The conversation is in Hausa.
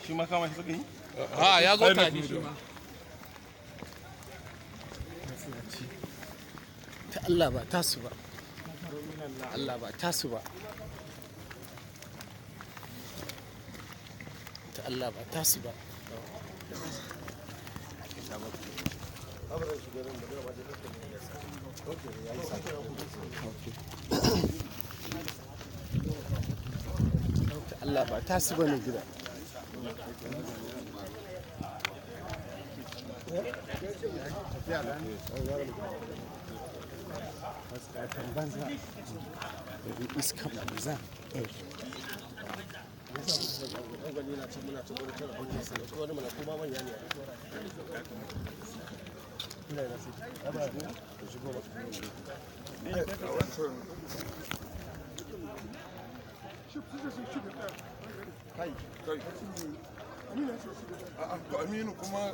shi ma kama shi suka yi? A ya zo tare shi ma. Ta Allah ba tasu ba. Allah ba tasu ba. Ta Allah ba tasu ba. Ta Allah ba tasu ba ne gida. Matsakatan banza da iska banza. Aminu kuma